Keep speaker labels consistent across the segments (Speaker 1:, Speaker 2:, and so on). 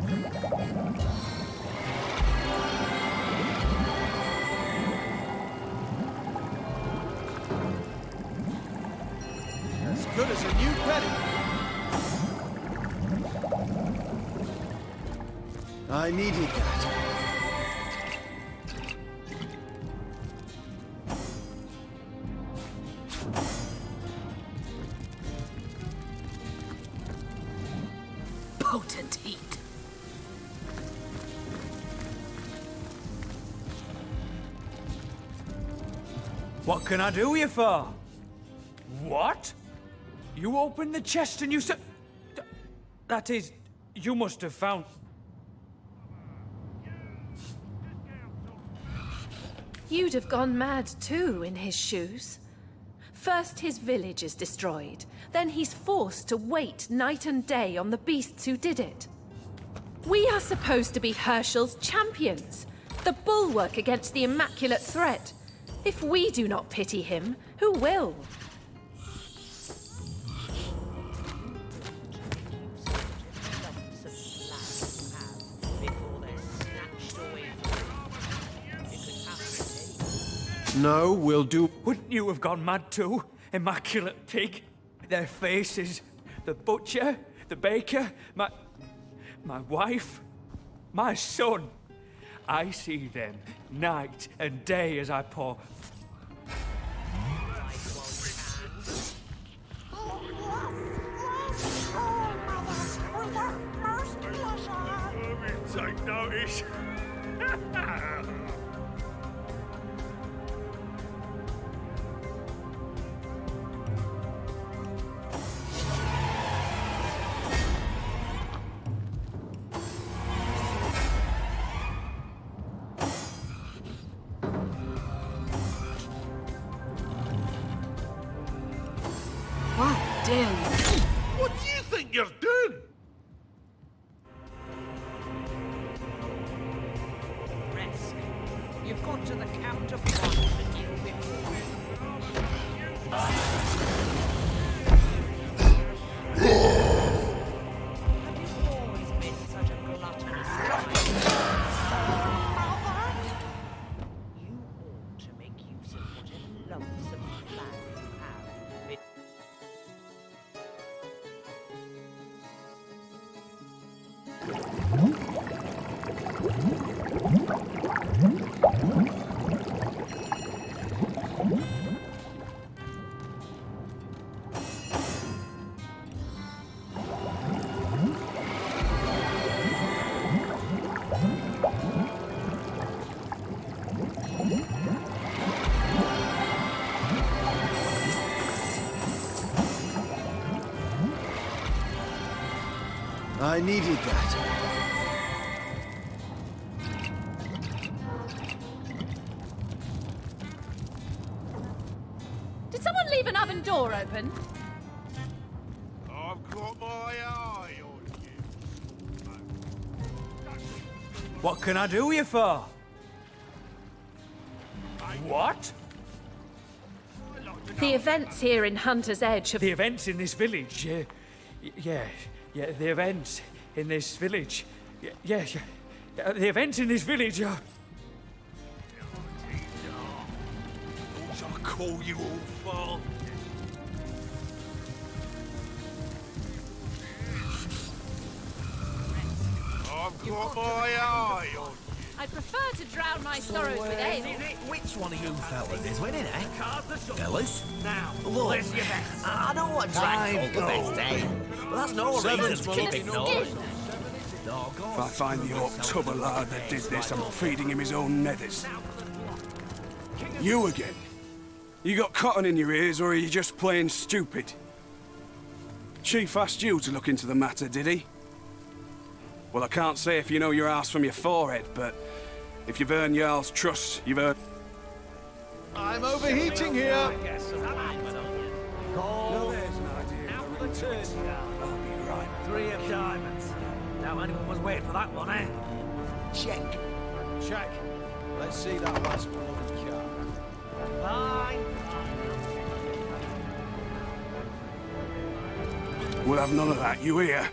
Speaker 1: As good as a new penny. I needed that.
Speaker 2: Potent heat.
Speaker 3: What can I do you for? What? You opened the chest and you said... That is, you must have found...
Speaker 2: You'd have gone mad too in his shoes. First his village is destroyed, then he's forced to wait night and day on the beasts who did it. We are supposed to be Herschel's champions, the bulwark against the immaculate threat. If we do not pity him, who will?
Speaker 1: No, we'll do...
Speaker 3: Wouldn't you have gone mad too, immaculate pig? Their faces, the butcher, the baker, my wife, my son. I see them night and day as I pour...
Speaker 4: Take notice.
Speaker 2: How dare you?
Speaker 4: What do you think you're doing?
Speaker 5: Risk. You've got to the count of one and you'll be Have you always been such a gluttonous You ought to make use of whatever lonesome plan you have.
Speaker 1: I needed that.
Speaker 2: Did someone leave an oven door open?
Speaker 4: I've got my eye on you.
Speaker 3: What can I do you for? What?
Speaker 2: The events here in Hunter's Edge have...
Speaker 3: The events in this village, yeah, the events in this village. Yeah, the events in this village are...
Speaker 4: What I call you all for? I've got my eye on you.
Speaker 2: I prefer to drown my sorrows with ale.
Speaker 6: Which one of you fellas is winning, eh? Fellas?
Speaker 3: Now,
Speaker 6: Look,
Speaker 3: where's your best?
Speaker 6: I know what Drake called the best, eh? But that's no reason to keep ignoring.
Speaker 7: If I find the October lad that did this, I'm feeding him his own nethers. You again? You got cotton in your ears, or are you just plain stupid? Chief asked you to look into the matter, did he? Well, I can't say if you know your ass from your forehead, but if you've earned Jarl's trust, you've earned...
Speaker 1: I'm overheating here.
Speaker 7: No, there's an idea. I'll be right.
Speaker 6: 3 of diamonds. Doubt anyone was waiting for that one, eh?
Speaker 1: Check. Check. Let's see that last one card.
Speaker 6: Fine.
Speaker 7: We'll have none of that, you hear?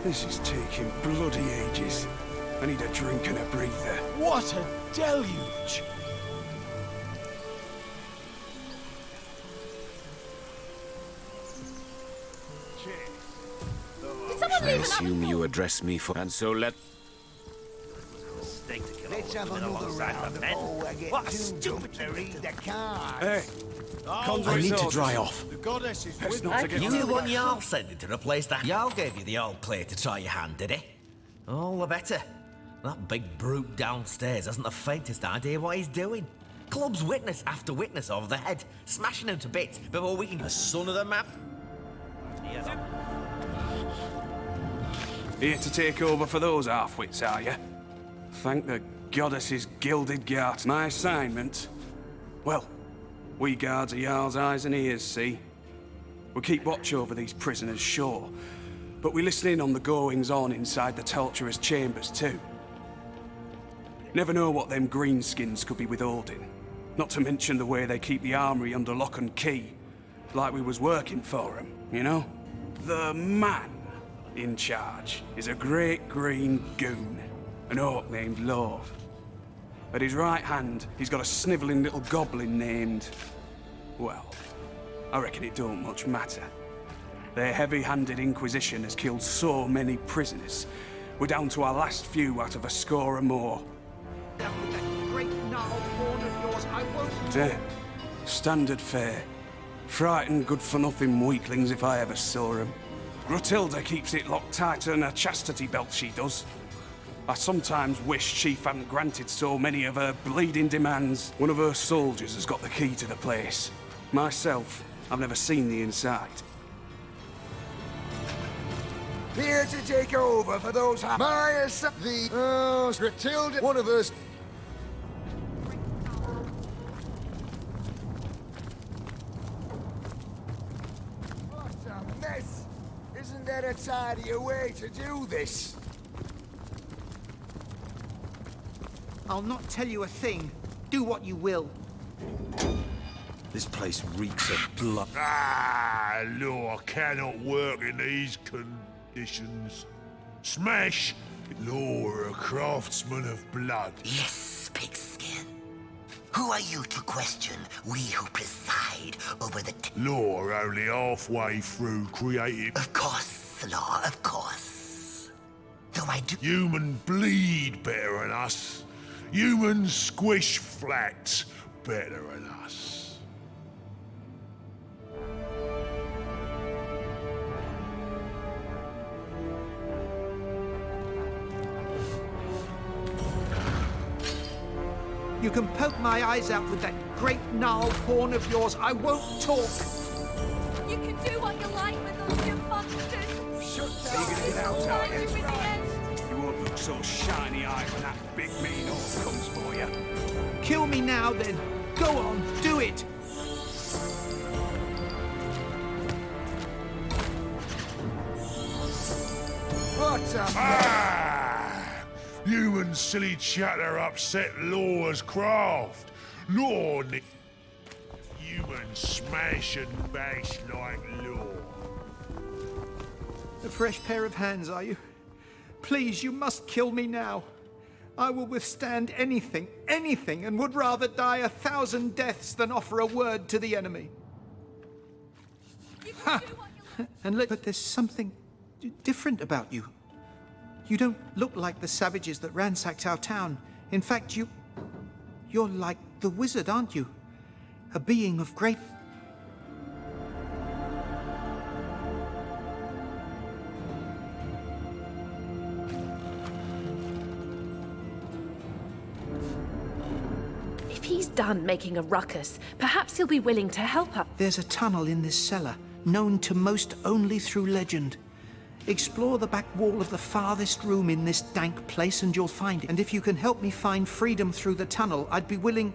Speaker 7: This is taking bloody ages. I need a drink and a breather.
Speaker 1: What a deluge!
Speaker 2: Did someone
Speaker 8: I
Speaker 2: leave
Speaker 8: assume you address me for... And so let...
Speaker 6: Let's have another round before I get too drunk to read the cards.
Speaker 7: Hey,
Speaker 1: I
Speaker 8: need to dry off.
Speaker 1: The goddess is
Speaker 7: Best
Speaker 1: with
Speaker 7: not to get
Speaker 6: You the one Jarl sent to replace that. Jarl gave you the old play to try your hand, did he? All the better. That big brute downstairs hasn't the faintest idea what he's doing. Clubs witness after witness over the head, smashing him to bits before we can... The son of the map.
Speaker 7: Here to take over for those half-wits, are you? Thank the goddess's gilded gart. My assignment? Well, we guards are Jarl's eyes and ears, see? We keep watch over these prisoners, sure, but we listen in on the goings-on inside the torturer's chambers, too. Never know what them greenskins could be withholding. Not to mention the way they keep the armory under lock and key. Like we was working for 'em, you know? The man in charge is a great green goon, an orc named Lord. At his right hand, he's got a snivelling little goblin named... Well, I reckon it don't much matter. Their heavy-handed Inquisition has killed so many prisoners. We're down to our last few out of a score or more. Yeah, standard fare. Frightened, good-for-nothing weaklings if I ever saw 'em. Grottilda keeps it locked tighter than a chastity belt, she does. I sometimes wish Chief hadn't granted so many of her bleeding demands. One of her soldiers has got the key to the place. Myself, I've never seen the inside.
Speaker 9: Here to take over for those Grottilda, one of us. What a mess! Isn't there a tidier way to do this?
Speaker 10: I'll not tell you a thing. Do what you will.
Speaker 8: This place reeks of blood.
Speaker 4: Ah, law cannot work in these conditions. Smash! Law are a craftsman of blood.
Speaker 6: Yes, pigskin. Who are you to question we who preside over the...
Speaker 4: Law are only halfway through creating...
Speaker 6: Of course, Law, of course. Though I do...
Speaker 4: Human bleed better than us. Humans squish flat better than us.
Speaker 10: You can poke my eyes out with that great gnarled horn of yours. I won't talk.
Speaker 2: You can do what you like with us, you monsters.
Speaker 7: So you're gonna get out, are you? You won't look so shiny-eyed when that big mean orc comes for you.
Speaker 10: Kill me now, then. Go on, do it.
Speaker 9: What a
Speaker 4: Ah! Human silly chatter upset Law's craft. Law human smash and bash like Law.
Speaker 10: A fresh pair of hands, are you? Please, you must kill me now. I will withstand anything, anything, and would rather die 1,000 deaths than offer a word to the enemy. Ha! But there's something different about you. You don't look like the savages that ransacked our town. In fact, you're like the wizard, aren't you? A being of great...
Speaker 2: If he's done making a ruckus, perhaps he'll be willing to help us.
Speaker 10: There's a tunnel in this cellar, known to most only through legend. Explore the back wall of the farthest room in this dank place and you'll find it. And if you can help me find freedom through the tunnel, I'd be willing...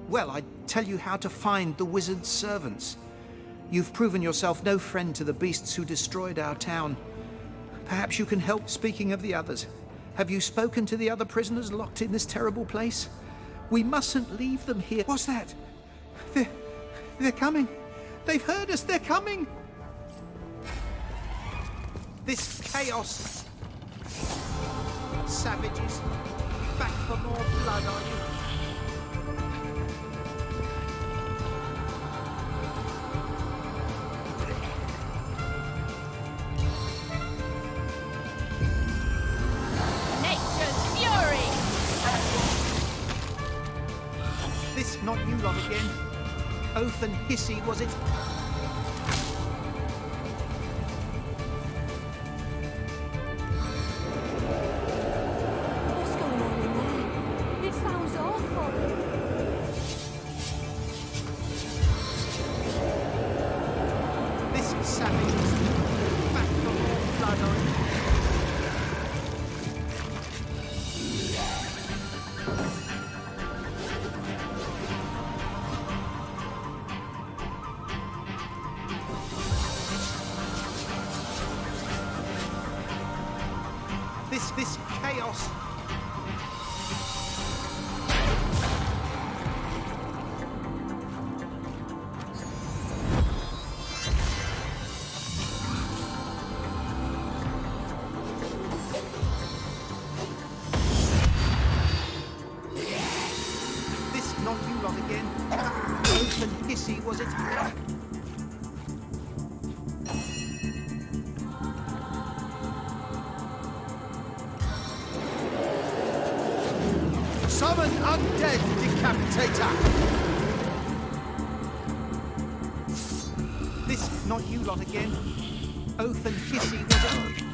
Speaker 10: Well, I'd tell you how to find the wizard's servants. You've proven yourself no friend to the beasts who destroyed our town. Perhaps you can help. Speaking of the others, have you spoken to the other prisoners locked in this terrible place? We mustn't leave them here. What's that? They're coming. They've heard us. They're coming. This chaos. Savages. Back for more blood, are you?
Speaker 2: Nature's fury!
Speaker 10: This not you lot again. Oath and hissy, was it?
Speaker 5: What's going on in there? It sounds awful.
Speaker 10: This savages. Back for more blood, are you? This chaos. This not you lot again. Oath and hissy, was it?
Speaker 9: Summon undead decapitator!
Speaker 10: This not you lot again. Oath and hissy, was it?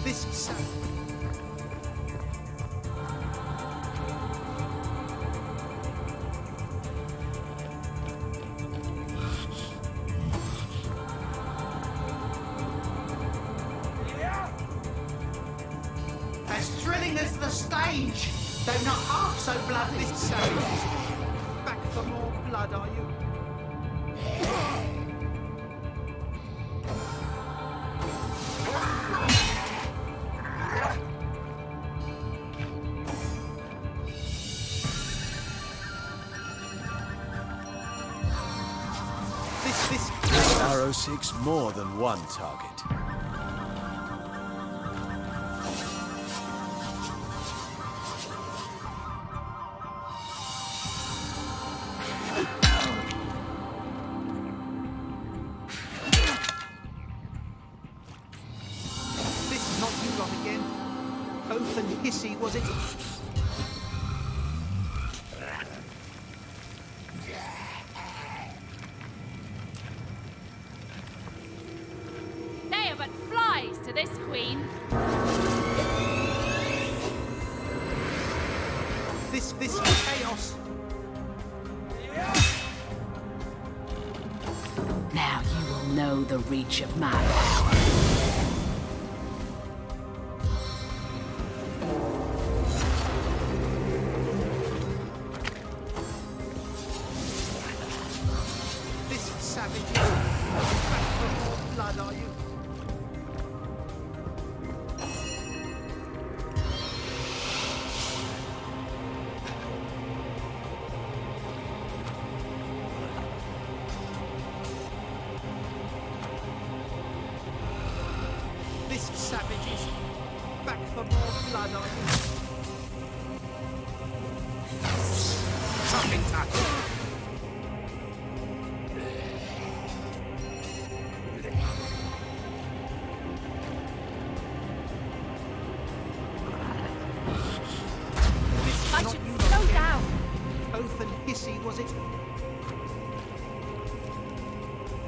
Speaker 10: This as thrilling as the stage, though not half so bloody. This savage. Back for more blood, are you?
Speaker 8: This arrow seeks more than one target.
Speaker 10: This not you lot again. Oath and hissy, was it?
Speaker 2: They are but flies to this queen.
Speaker 10: This chaos.
Speaker 11: Now you will know the reach of my power.
Speaker 10: This savage. Back for more blood, are you? This savages. Back for more blood, are you?
Speaker 9: Sucking tackle!
Speaker 10: This
Speaker 2: I
Speaker 10: not
Speaker 2: should
Speaker 10: you
Speaker 2: slow
Speaker 10: lot again.
Speaker 2: down.
Speaker 10: Oath and hissy, was it?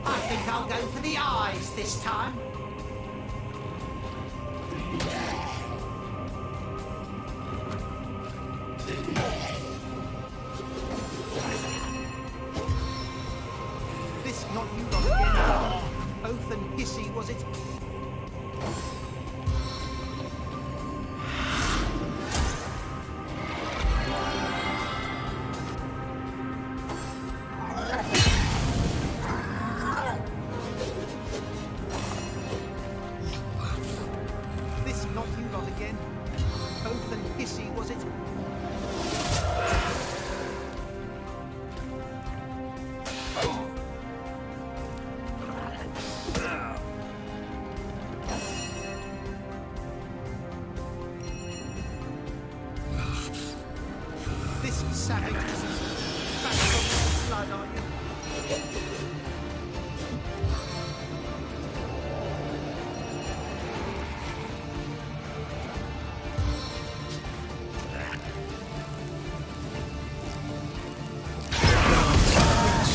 Speaker 12: I think I'll go for the eyes this time.
Speaker 10: This not you lot again. Oath and hissy, was it?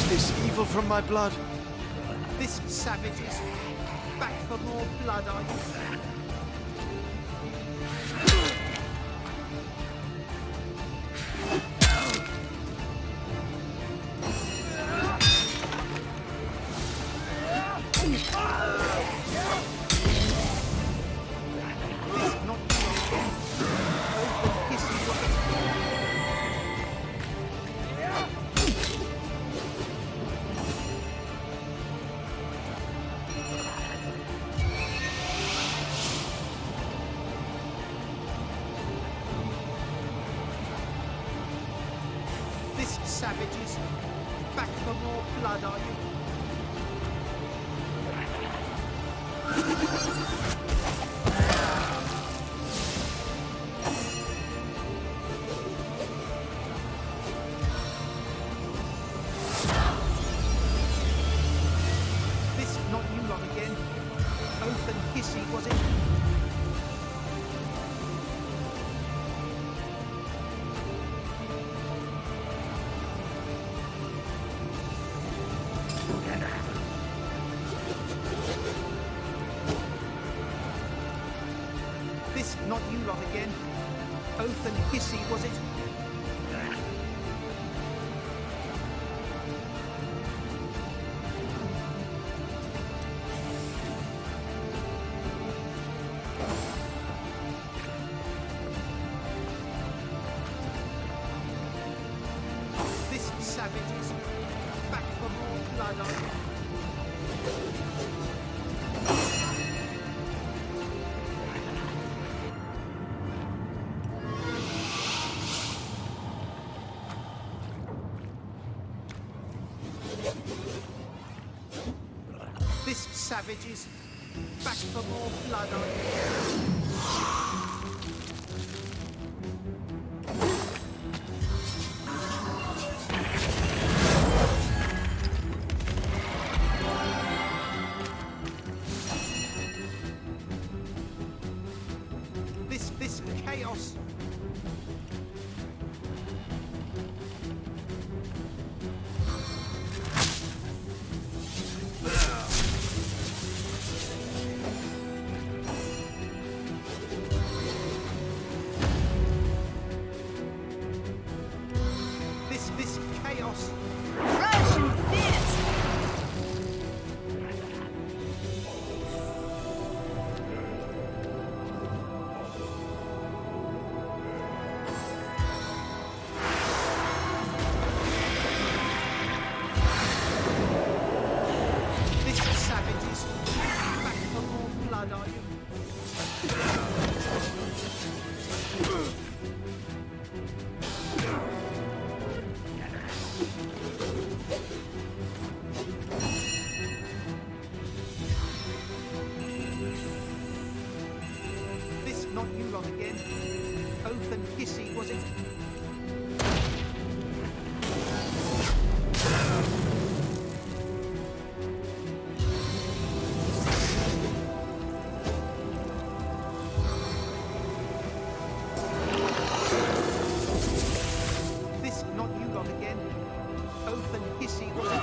Speaker 8: This evil from my blood.
Speaker 10: This savage is back for more blood, are you? Savages, back for more blood, are you? This not you lot again. Oath and hissy, was it? This not you lot again. Oath and hissy, was it? This savages, back for more blood, are you? This savages, back for more blood, are you? This chaos. This chaos.
Speaker 11: Russian fist!
Speaker 10: This savages, back for more blood, are you? This not you lot again. Oath and hissy, was it? This not you lot again. Oath and hissy, was it?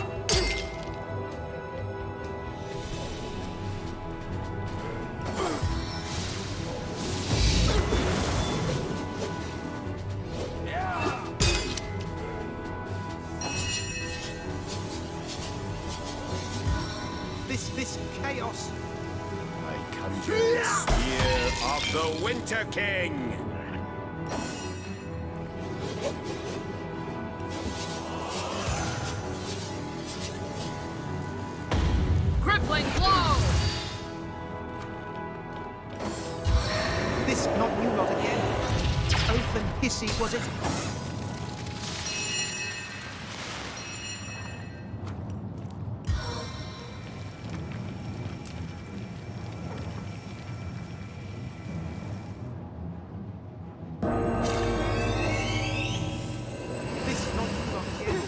Speaker 10: This chaos.
Speaker 1: I conjure the spear of the Winter King.
Speaker 11: Crippling blow!
Speaker 10: This not you lot again. Oath and hissy, was it? This not you lot again.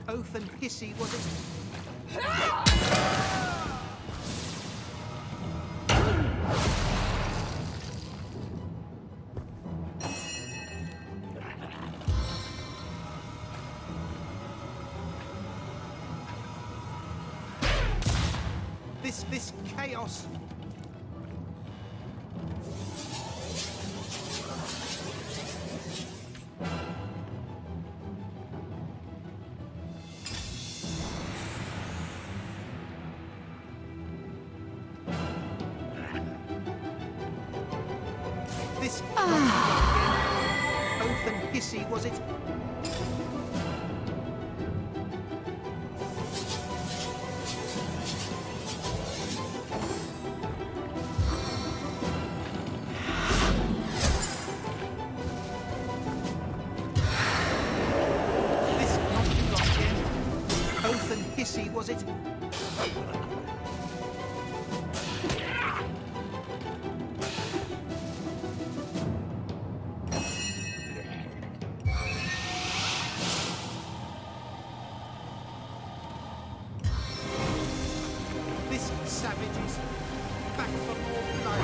Speaker 10: Oath Oath and hissy was it? This chaos. This Oath and hissy was it? Hissy, was it? This savage is back for more blood.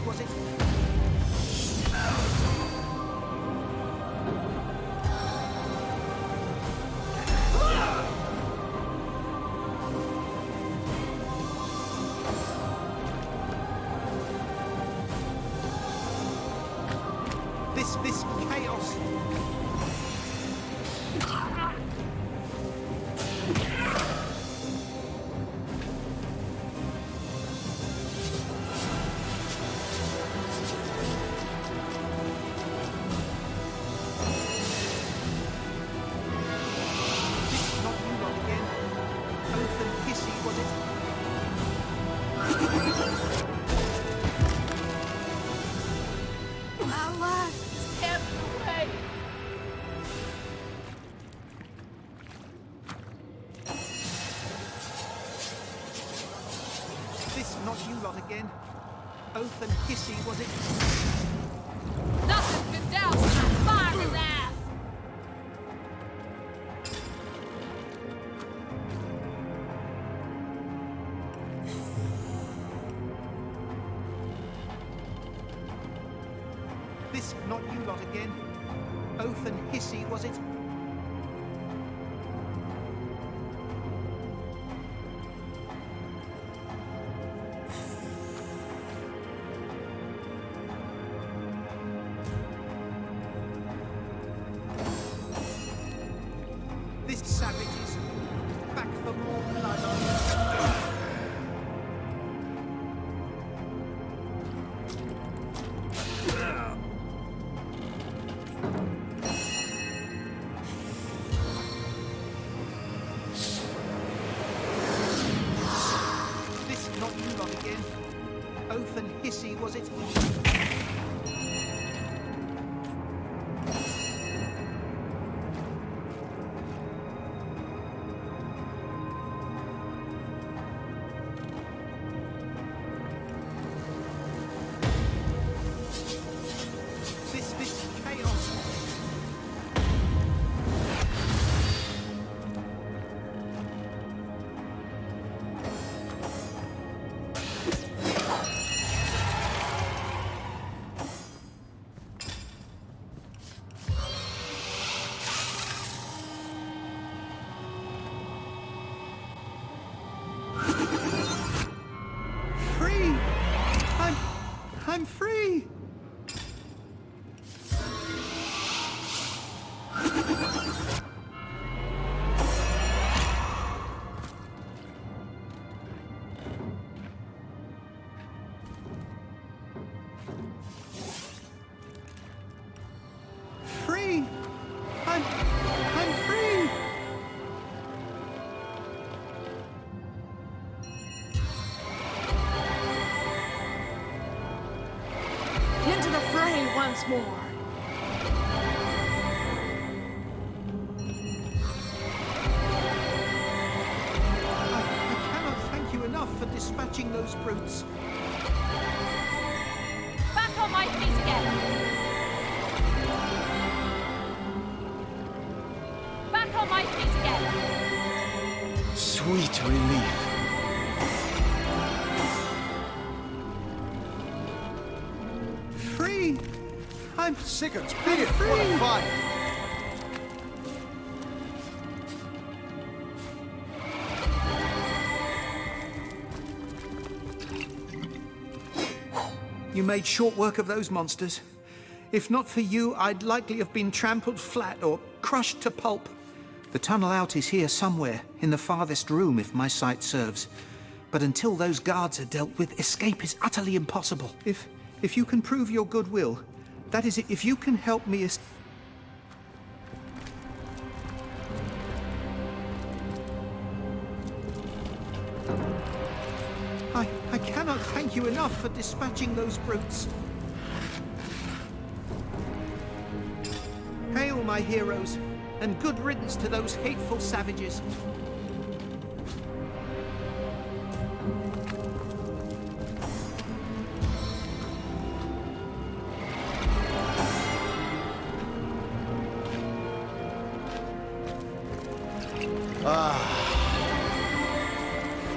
Speaker 10: Was it? This chaos. Not you lot again. Oath and hissy, was it?
Speaker 11: Nothing can douse that fire his ass!
Speaker 10: This not you lot again. Oath and hissy, was it? This savage is back for more blood. This not you lot again. Oath and hissy, was it? This chaos. Free! I'm free! Free! I'm free!
Speaker 2: Into the fray once more.
Speaker 10: those brutes.
Speaker 2: Back on my feet again! Back on my feet again!
Speaker 8: Sweet relief.
Speaker 10: Free! I'm
Speaker 8: Sigurd's beard, what a fight!
Speaker 10: You made short work of those monsters. If not for you, I'd likely have been trampled flat or crushed to pulp. The tunnel out is here somewhere, in the farthest room, if my sight serves. But until those guards are dealt with, escape is utterly impossible. If you can prove your goodwill, that is, if you can help me I cannot thank you enough for dispatching those brutes. Hail, my heroes, and good riddance to those hateful savages.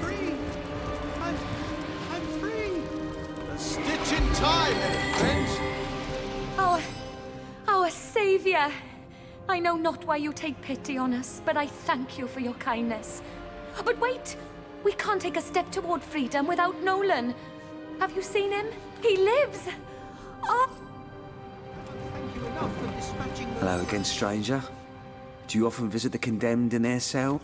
Speaker 10: Free! I'm free!
Speaker 8: A stitch in time, eh, friends?
Speaker 13: Our savior. I know not why you take pity on us, but I thank you for your kindness. But wait! We can't take a step toward freedom without Nolan. Have you seen him? He lives! Oh!
Speaker 10: Thank you enough for dispatching those...
Speaker 14: Hello again, stranger. Do you often visit the condemned in their cell?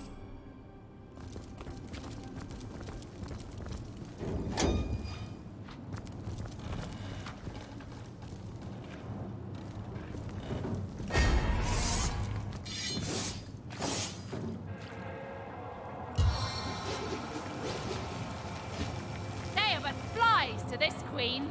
Speaker 2: They are but flies to this queen.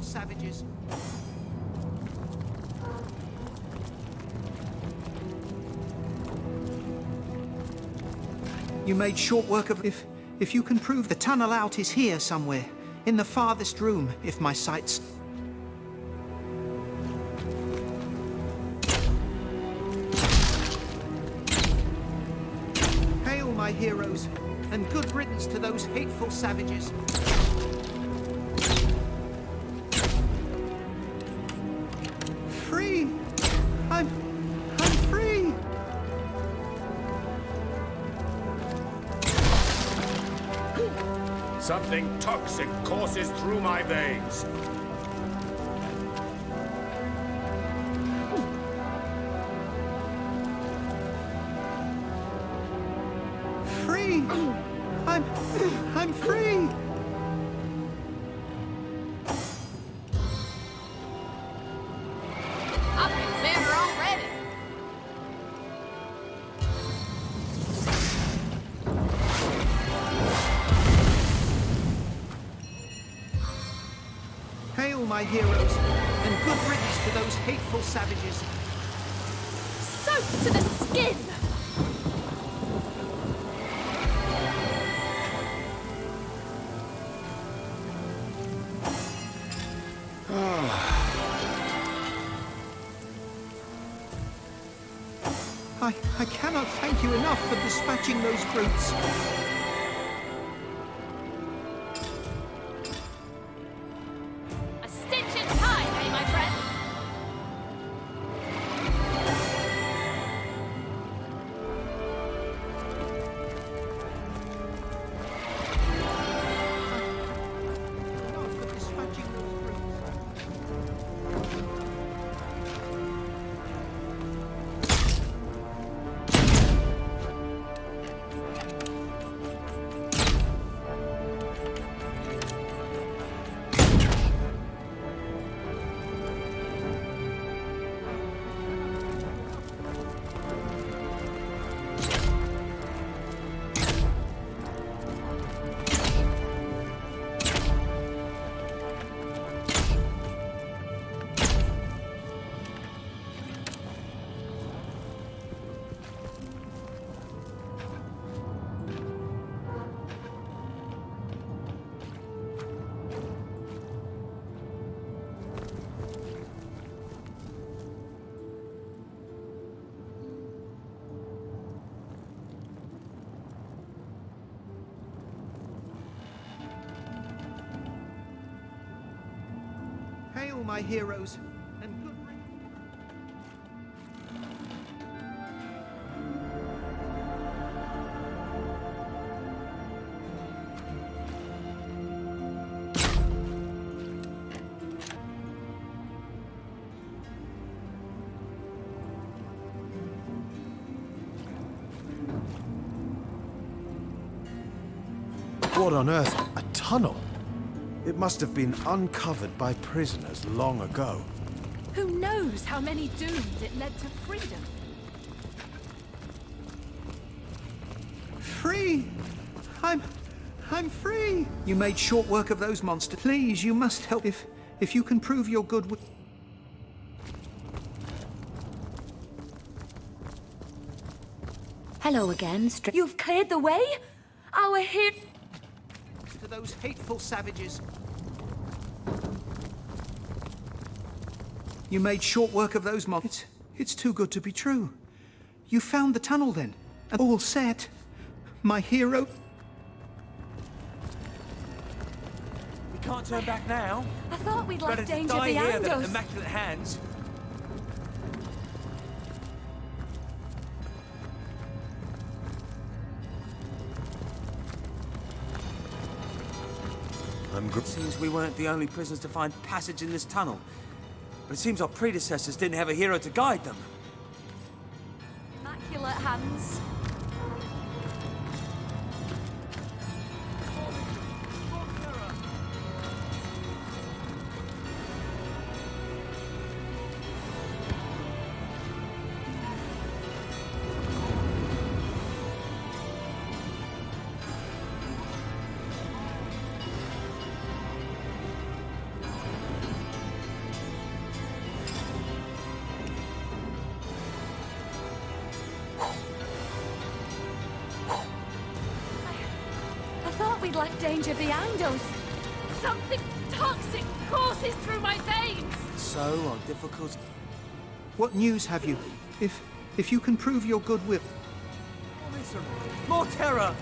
Speaker 10: hateful savages. You made short work of... If you can prove the tunnel out is here somewhere, in the farthest room, if my sights... Hail, my heroes, and good riddance to those hateful savages. Free! I'm free!
Speaker 1: Something toxic courses through my veins.
Speaker 10: Free! I'm free!
Speaker 15: I feel better already.
Speaker 10: Hail, my heroes, and good riddance to those hateful savages.
Speaker 2: Soaked to the skin!
Speaker 10: I cannot thank you enough for dispatching those brutes.
Speaker 15: A stitch in time, eh, my friends?
Speaker 10: Enough for dispatching those brutes. Hail, my heroes, and good riddance.
Speaker 8: What on earth? A tunnel? It must have been uncovered by prisoners long ago.
Speaker 2: Who knows how many doomed it led to freedom?
Speaker 10: Free! I'm free! You made short work of those monsters. Please, you must help if you can prove your good with...
Speaker 13: Hello again, You've cleared the way? Our hero...
Speaker 10: To those hateful savages. You made short work of those monsters. It's too good to be true. You found the tunnel then, and all set. My hero...
Speaker 3: We can't turn back now.
Speaker 13: I thought we'd left
Speaker 3: Better to
Speaker 13: danger
Speaker 3: die here
Speaker 13: behind
Speaker 3: than
Speaker 13: us.
Speaker 3: at immaculate hands.
Speaker 14: It seems we weren't the only prisoners to find passage in this tunnel. But it seems our predecessors didn't have a hero to guide them.
Speaker 13: Immaculate hands. I'd left danger behind us.
Speaker 15: Something toxic courses through my veins.
Speaker 14: So, our difficult...
Speaker 10: What news have you? If you can prove your goodwill...
Speaker 14: More terror!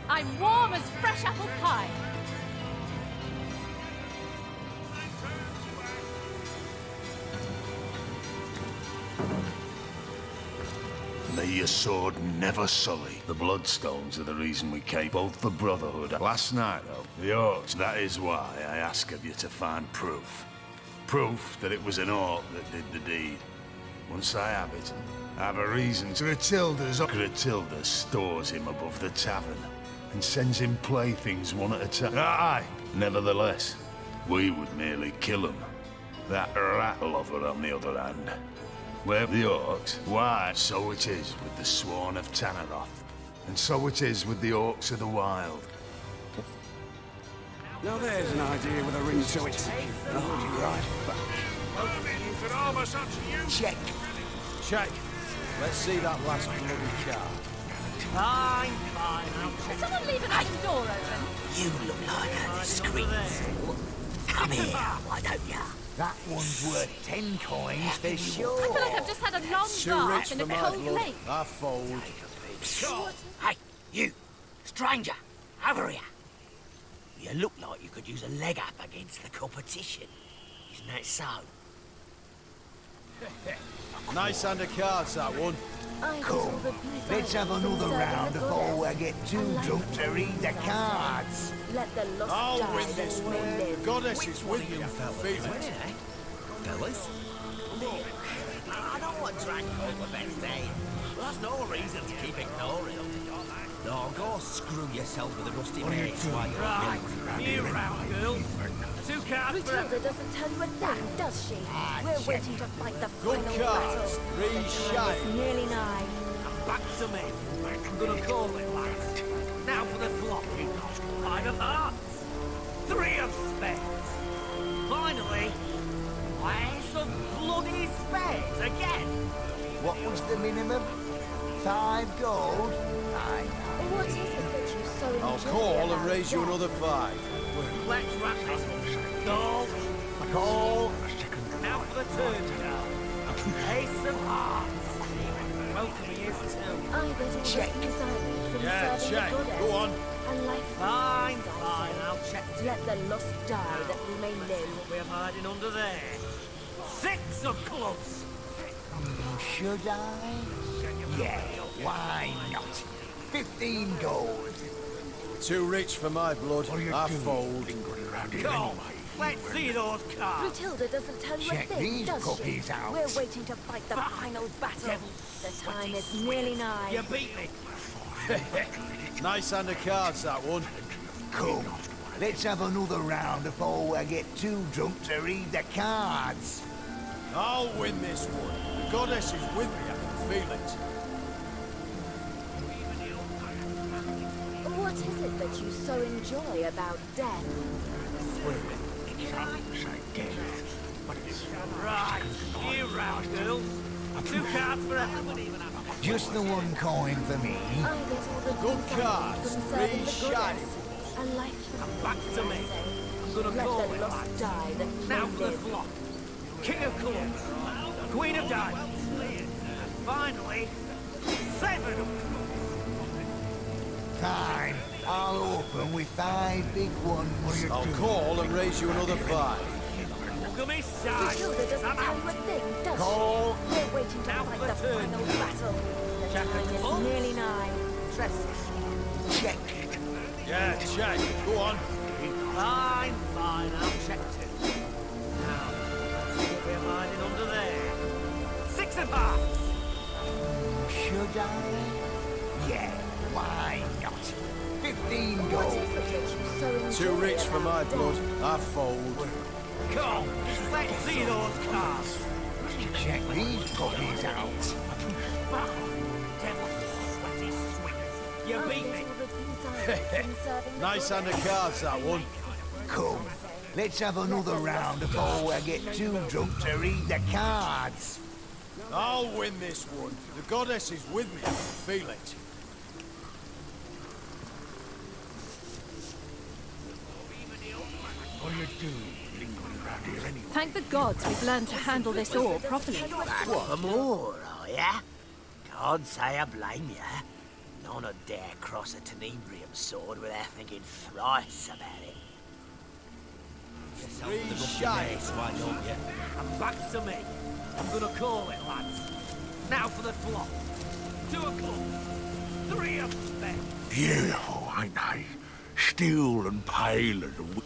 Speaker 15: I'm warm as fresh apple pie.
Speaker 4: May your sword never sully. The Bloodstones are the reason we came, both the Brotherhood. Last night, though, the Orcs, that is why I ask of you to find proof. Proof that it was an Orc that did the deed. Once I have it, I have a reason to Gratilda stores him above the tavern and sends him playthings one at a time. Aye, nevertheless, we would merely kill him. That rat lover, on the other hand. Where the Orcs, why, so it is with the Sworn of Tanaroth. And so it is with the Orcs of the Wild.
Speaker 7: Now there's an idea with a ring to it. I'll hold you right back.
Speaker 9: Check.
Speaker 8: Check. Let's see that last bloody card.
Speaker 12: Fine.
Speaker 15: Did someone leave an open door open?
Speaker 12: You look like a discreet sort. Come here, why don't ya?
Speaker 9: That one's worth 10 coins for sure.
Speaker 15: I feel like I've just had a long
Speaker 8: Too
Speaker 15: bath
Speaker 8: rich
Speaker 15: in
Speaker 8: for
Speaker 15: a
Speaker 8: my
Speaker 15: cold
Speaker 8: blood.
Speaker 15: lake.
Speaker 8: I fold.
Speaker 12: Hey, you, stranger, over here. You look like you could use a leg up against the competition. Isn't that so?
Speaker 8: Nice hand of cards, that one.
Speaker 9: Come, let's have another round before we get too drunk to read the cards.
Speaker 5: Let the lost
Speaker 8: I'll
Speaker 5: die
Speaker 8: win
Speaker 5: that
Speaker 8: this
Speaker 5: remain
Speaker 8: one.
Speaker 5: live.
Speaker 8: The goddess is with you, feel it.
Speaker 6: Fellas? Look, I know I drank all the best day, but that's no reason to keep ignoring them. No, go screw yourself with a rusty mace while you're
Speaker 14: Right, new round, girls. 2 cards for
Speaker 5: Matilda doesn't tell you a thing, does she? We're waiting to fight the
Speaker 8: Good
Speaker 5: final battle.
Speaker 8: cards.
Speaker 5: The
Speaker 8: Three
Speaker 5: time
Speaker 8: shine.
Speaker 5: is nearly nigh.
Speaker 12: Back to me. I'm gonna call it, lads. Now for the flop. 5 of hearts. 3 of spades. Finally, Ace of bloody spades again.
Speaker 9: What was the minimum? 5 gold? Aye.
Speaker 5: What is it that you so enjoy
Speaker 8: I'll call and
Speaker 5: about
Speaker 8: raise you
Speaker 5: death?
Speaker 8: another 5.
Speaker 12: Let's wrap this up. Gold.
Speaker 9: Call.
Speaker 12: Now for the turn card. Ace of hearts. Welcome he is too.
Speaker 5: I get all
Speaker 9: Check.
Speaker 5: the things I need from
Speaker 8: Yeah,
Speaker 5: serving
Speaker 8: check.
Speaker 5: the goddess.
Speaker 8: Go on.
Speaker 5: And life
Speaker 12: Fine,
Speaker 5: is
Speaker 12: fine, I'll check too.
Speaker 5: Let the lost die that we may live.
Speaker 12: We're hiding under there. 6 of clubs.
Speaker 9: Should I? Yeah, why not? 15 gold.
Speaker 8: Too rich for my blood. I fold.
Speaker 12: Go. Let's see those cards.
Speaker 5: Matilda doesn't tell you
Speaker 9: Check
Speaker 5: a thing,
Speaker 9: these
Speaker 5: does she?
Speaker 9: puppies out.
Speaker 5: We're waiting to fight the final battle. The time is nearly nigh.
Speaker 12: You beat me.
Speaker 8: Nice hand of cards, that one.
Speaker 9: Come, let's have another round before we get too drunk to read the cards.
Speaker 8: I'll win this one. The goddess is with me. I can feel it.
Speaker 5: What is it that you so enjoy about death?
Speaker 12: Right, new round, girls. 2 cards for everybody.
Speaker 9: Just the one coin for me.
Speaker 5: I get all the
Speaker 8: Good
Speaker 5: things I
Speaker 8: cards.
Speaker 5: need from serving the
Speaker 8: Three
Speaker 5: goddess. And life
Speaker 12: Come back to me. I'm gonna
Speaker 5: Let
Speaker 12: call
Speaker 5: the
Speaker 12: it,
Speaker 5: lost
Speaker 12: lads.
Speaker 5: die that
Speaker 12: Now
Speaker 5: may
Speaker 12: for the
Speaker 5: live.
Speaker 12: flop. King of clubs. Queen of diamonds. And finally, 7 of
Speaker 9: Fine. I'll open with 5 big ones.
Speaker 8: I'll call and raise you another 5.
Speaker 12: Look at me side.
Speaker 5: Matilda doesn't
Speaker 12: I'm
Speaker 5: tell
Speaker 12: out.
Speaker 5: you a thing, does
Speaker 9: Call.
Speaker 5: she? We're waiting to
Speaker 12: Now
Speaker 5: fight
Speaker 12: for
Speaker 5: the
Speaker 12: the turn.
Speaker 5: final battle. The
Speaker 12: Jack
Speaker 5: time
Speaker 12: of
Speaker 5: is
Speaker 12: clubs.
Speaker 5: nearly nigh.
Speaker 9: Check.
Speaker 8: Yeah, check. Go on.
Speaker 12: Fine, I'll check it. Now, let's see what we're hiding under there. 6 of hearts.
Speaker 9: Should I? Yeah, why not? 15
Speaker 5: What
Speaker 9: gold.
Speaker 5: is it that you so enjoy
Speaker 8: Too rich for my
Speaker 5: about
Speaker 8: blood.
Speaker 5: death?
Speaker 8: I fold.
Speaker 12: Come, let's see those cards.
Speaker 9: Check these puppies out.
Speaker 12: Devil sweaty sweet. You
Speaker 5: I
Speaker 12: beat
Speaker 5: get
Speaker 12: me.
Speaker 5: all the things I need from serving the
Speaker 8: Nice hand of
Speaker 5: goddess.
Speaker 8: cards, that one.
Speaker 9: Come, let's have another round before I get too drunk to read the cards.
Speaker 1: I'll win this one. The goddess is with me. I can feel it.
Speaker 9: What are you doing lingering around here anyway?
Speaker 2: Thank the gods we've learned to handle this ore properly.
Speaker 12: What more, are ya? Can't say I blame ya. None would dare cross a tenebrium sword without thinking thrice about it.
Speaker 6: Why don't you?
Speaker 12: And back to me. I'm gonna call it, lads. Now for the flop. 2 o'clock. 3 of spades.
Speaker 9: Beautiful, ain't they? Still and pale and...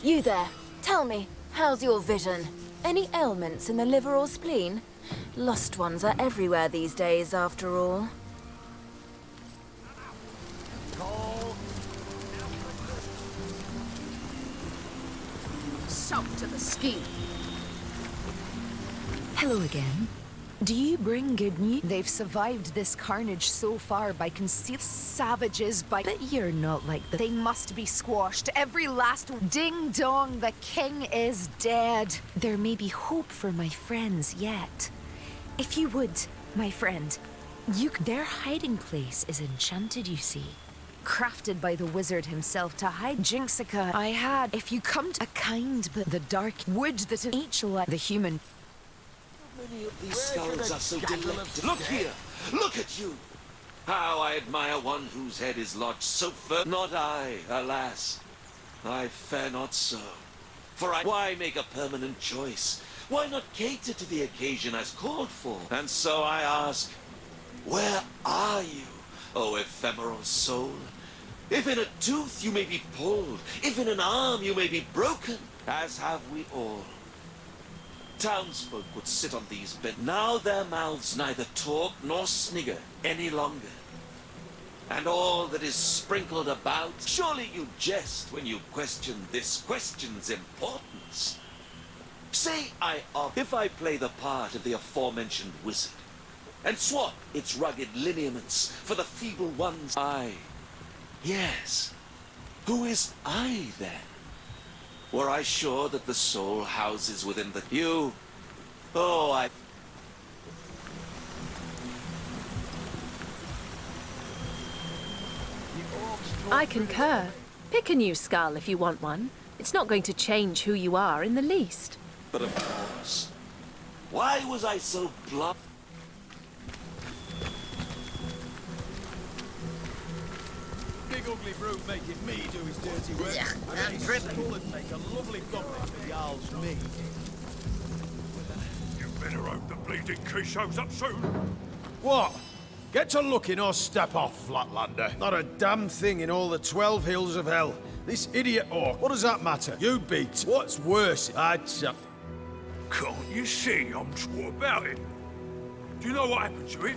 Speaker 16: You there. Tell me, how's your vision? Any ailments in the liver or spleen? Lost ones are everywhere these days, after all.
Speaker 11: Soaked to the skin.
Speaker 17: Hello again. Do you bring good news? They've survived this carnage so far by concealed savages by... But you're not like the... They must be squashed. Every last... Ding dong, the king is dead. There may be hope for my friends yet. If you would, my friend, their hiding place is enchanted, you see. Crafted by the wizard himself to hide Jinxica. I had, if you come to a kind but the dark wood that in each like the human...
Speaker 18: Many of these skulls are so delectable. Look here! Look at you! How I admire one whose head is lodged so firm. Not I, alas. I fare not so. For why make a permanent choice? Why not cater to the occasion as called for? And so I ask, where are you, O ephemeral soul? If in a tooth you may be pulled, if in an arm you may be broken, as have we all. Townsfolk would sit on these beds. Now their mouths neither talk nor snigger any longer. And all that is sprinkled about, surely you jest when you question this question's importance. Say I opt if I play the part of the aforementioned wizard, and swap its rugged lineaments for the feeble ones. I. Yes. Who is I then? Were I sure that the soul houses within the... You... Oh,
Speaker 2: I concur. Pick a new skull if you want one. It's not going to change who you are in the least.
Speaker 18: But of course. Why was I so blunt?
Speaker 1: Big ugly brute making me do his dirty work.
Speaker 12: Yeah,
Speaker 1: And
Speaker 12: I'm
Speaker 1: his
Speaker 12: dripping.
Speaker 1: skull would make a lovely goblet for Jarl's mead.
Speaker 4: You better hope the bleeding key shows up soon.
Speaker 8: What? Get to looking or step off, Flatlander. Not a damn thing in all the 12 hills of hell. This idiot orc, what does that matter? You beat. What's worse?
Speaker 4: Can't you see I'm sure about it? Do you know what happened to it?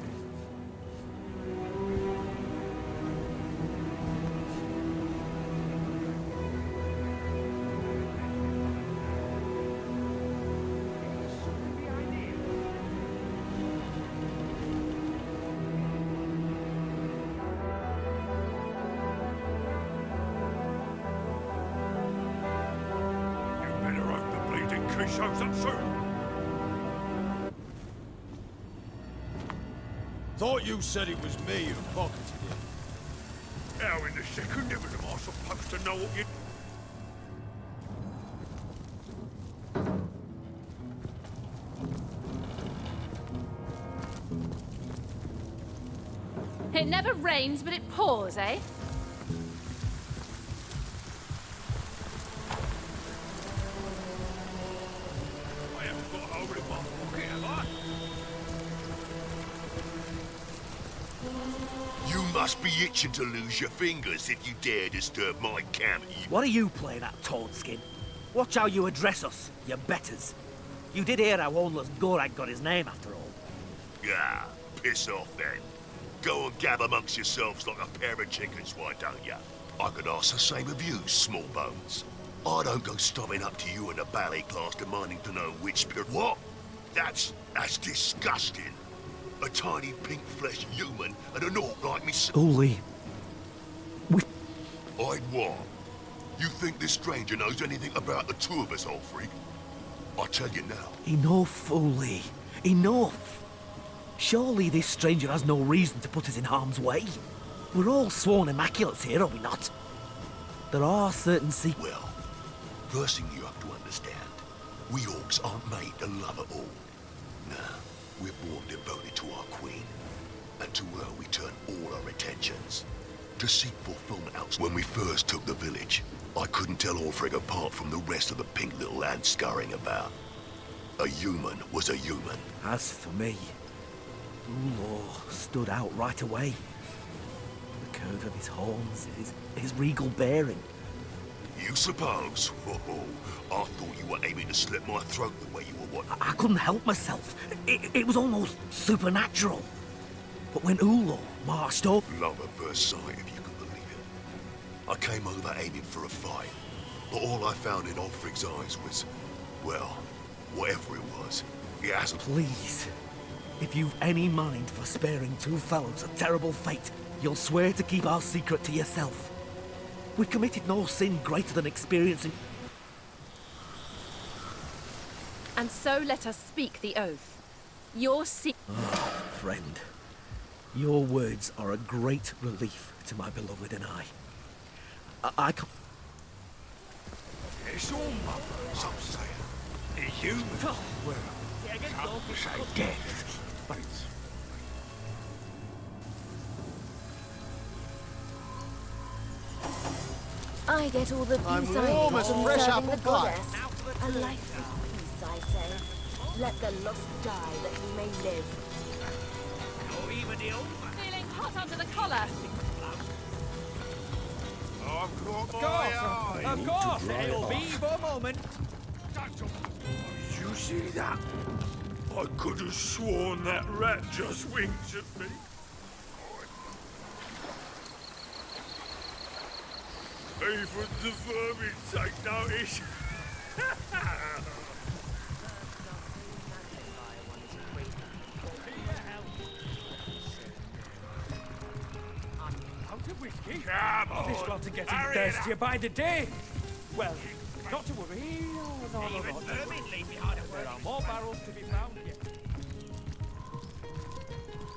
Speaker 4: Shows up soon.
Speaker 1: Thought you said it was me who pocketed it.
Speaker 4: How in the second heaven am I supposed to know what you...
Speaker 15: It never rains, but it pours, eh?
Speaker 4: You must be itching to lose your fingers if you dare disturb my camp.
Speaker 12: What are you playing at, Toadskin? Watch how you address us, you betters. You did hear how Oldless Gorag got his name, after all.
Speaker 4: Yeah, piss off then. Go and gab amongst yourselves like a pair of chickens, why don't ya? I could ask the same of you, small bones. I don't go stopping up to you in a ballet class demanding to know which spirit... What? That's disgusting. A tiny pink-fleshed human and an orc like me...
Speaker 12: Holy.
Speaker 4: I'd what? You think this stranger knows anything about the two of us, old freak? I'll tell you now.
Speaker 6: Enough, Uli. Enough! Surely this stranger has no reason to put us in harm's way. We're all sworn immaculates here, are we not? There are certain
Speaker 4: Well, first thing you have to understand, we orcs aren't made to love it all. Nah, we're born devoted to our queen. And to her we turn all our attentions. To seek fulfillment out. When we first took the village, I couldn't tell Ulfric apart from the rest of the pink little lads scurrying about. A human was a human.
Speaker 6: As for me, Ulor stood out right away. The curve of his horns, his regal bearing.
Speaker 4: You suppose? Oh, I thought you were aiming to slit my throat the way you were what?
Speaker 6: I couldn't help myself. It was almost supernatural. But when Ulor marched up...
Speaker 4: Love at first sight, if you can believe it. I came over aiming for a fight, but all I found in Ulfric's eyes was, well, whatever it was, he hasn't...
Speaker 6: Please, if you've any mind for sparing two fellows a terrible fate, you'll swear to keep our secret to yourself. We committed no sin greater than experiencing...
Speaker 2: And so let us speak the oath. Your
Speaker 6: Oh, friend. Your words are a great relief to my beloved and I can't...
Speaker 4: It's all mother, some say. A human. Well, some say death.
Speaker 16: I get all the peace I
Speaker 8: warm
Speaker 16: need
Speaker 8: as a
Speaker 16: from
Speaker 8: fresh
Speaker 16: serving
Speaker 8: apple
Speaker 16: the
Speaker 8: pie.
Speaker 16: goddess. A life of peace, I say. Let the lost die that he may live.
Speaker 15: Feeling hot under the collar.
Speaker 3: Of course! It'll be for a moment.
Speaker 4: You see that? I could have sworn that rat just winked at me. Even the vermin take notice.
Speaker 3: Out of whiskey?
Speaker 4: Come on!
Speaker 3: This rod's getting thirstier by the day. Well, not to worry. No, there are more barrels to be found yet.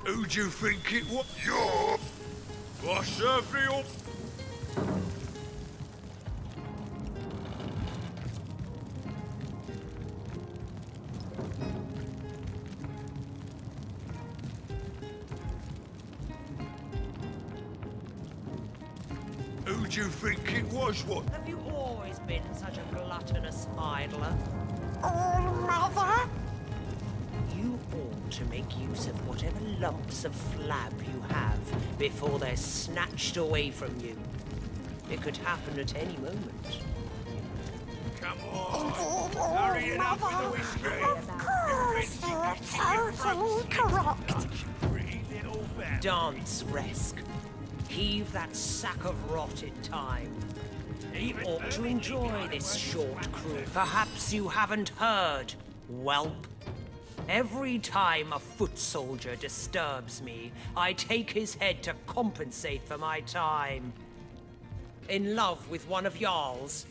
Speaker 4: Who do you think it was? You! I serve me up. Who do you think it was? What?
Speaker 5: Have you always been such a gluttonous idler?
Speaker 9: Oh, Mother!
Speaker 5: You ought to make use of whatever lumps of flab you have before they're snatched away from you. It could happen at any moment.
Speaker 4: Come on! Hurry it up with the whiskey!
Speaker 9: Of course, you're totally correct.
Speaker 5: Dance, Resk. Heave that sack of rot in time. You ought to enjoy this short cruise. Perhaps you haven't heard, whelp. Every time a foot soldier disturbs me, I take his head to compensate for my time. In love with one of y'all's.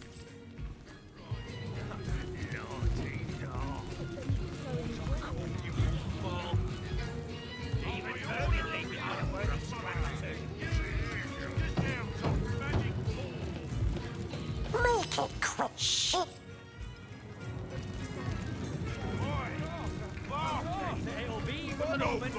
Speaker 9: Make it quick. Shit.
Speaker 3: It'll be for a moment.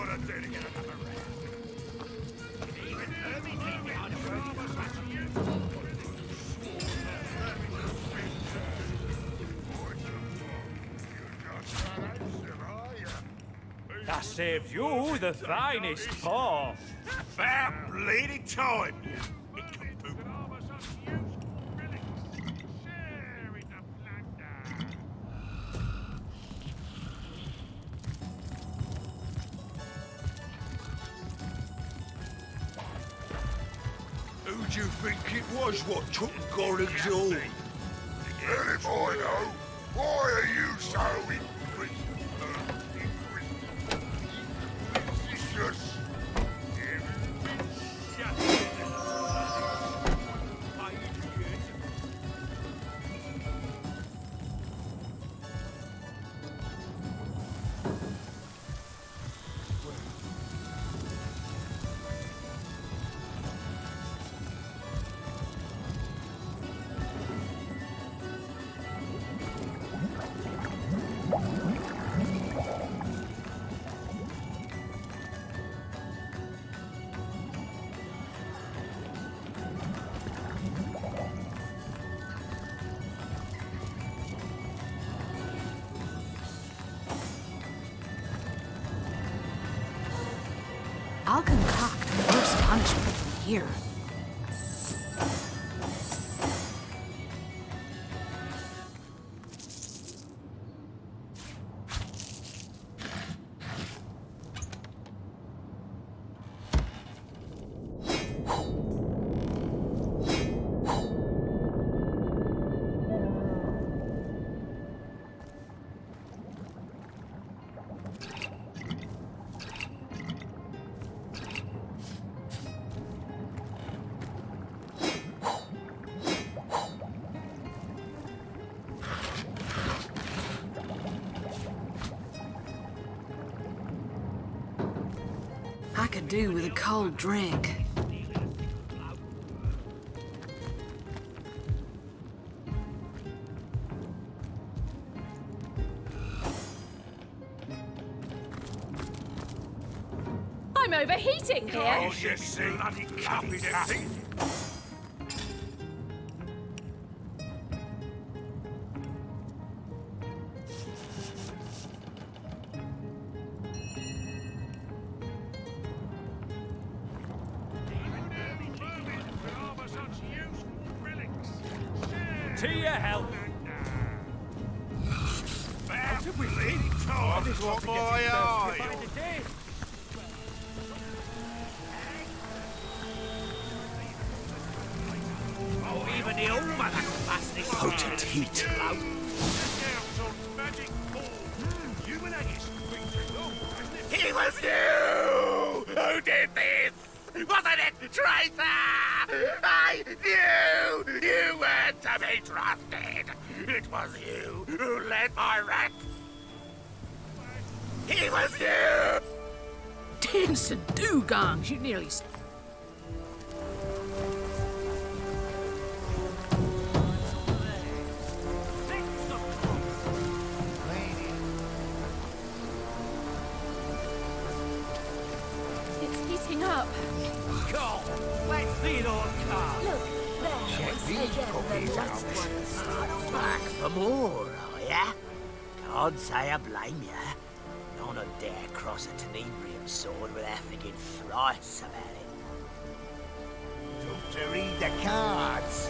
Speaker 3: That saves you the finest paw.
Speaker 4: About bleeding time! Who do you think it was what took Goring's all? Hell if I know! Why are you so inquisitive?
Speaker 11: I'll concoct the worst punishment from here. I could do with a cold drink.
Speaker 15: I'm overheating here.
Speaker 12: Oh, you see, bloody copy.
Speaker 3: To your help. How did we leave? I just want to get it by the day.
Speaker 12: Oh, even the old man can pass this.
Speaker 4: Potent heat.
Speaker 18: It was you who did this! Wasn't it, traitor? I knew you weren't to be trusted. It was you who led my wreck. It was you!
Speaker 11: Dance and dugongs, you nearly...
Speaker 2: It's heating up.
Speaker 12: Come, let's see those cards.
Speaker 16: Look, there.
Speaker 9: Check these
Speaker 16: Again,
Speaker 9: puppies
Speaker 16: the
Speaker 9: out.
Speaker 16: lost ones.
Speaker 9: Back for more, are ya? Can't say I blame ya. None would dare cross a tenebrium sword without thinking thrice about it. Don't to read the cards.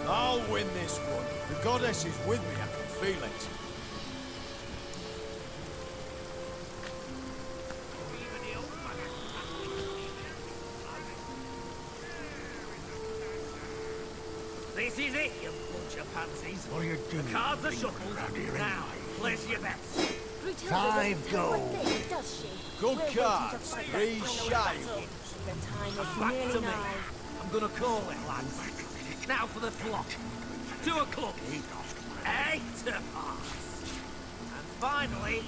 Speaker 8: I'll win this one. The goddess is with me, I can feel it.
Speaker 12: This is it, you bunch of pansies.
Speaker 9: What are you doing?
Speaker 12: The cards are
Speaker 9: Being
Speaker 12: shuffled.
Speaker 9: around here
Speaker 12: Now, place your bets.
Speaker 16: Brunhilde
Speaker 9: Five
Speaker 16: doesn't tell
Speaker 9: gold.
Speaker 16: a thing, does she?
Speaker 8: Good
Speaker 16: We're waiting to
Speaker 8: cards.
Speaker 16: fight
Speaker 8: Three
Speaker 16: that final
Speaker 8: shy
Speaker 16: battle.
Speaker 8: ones.
Speaker 16: The time is
Speaker 12: Back
Speaker 16: nearly
Speaker 12: to me.
Speaker 16: nigh.
Speaker 12: I'm gonna call it, lads. Now for the flop. 2 o'clock. 8 to hearts. And finally,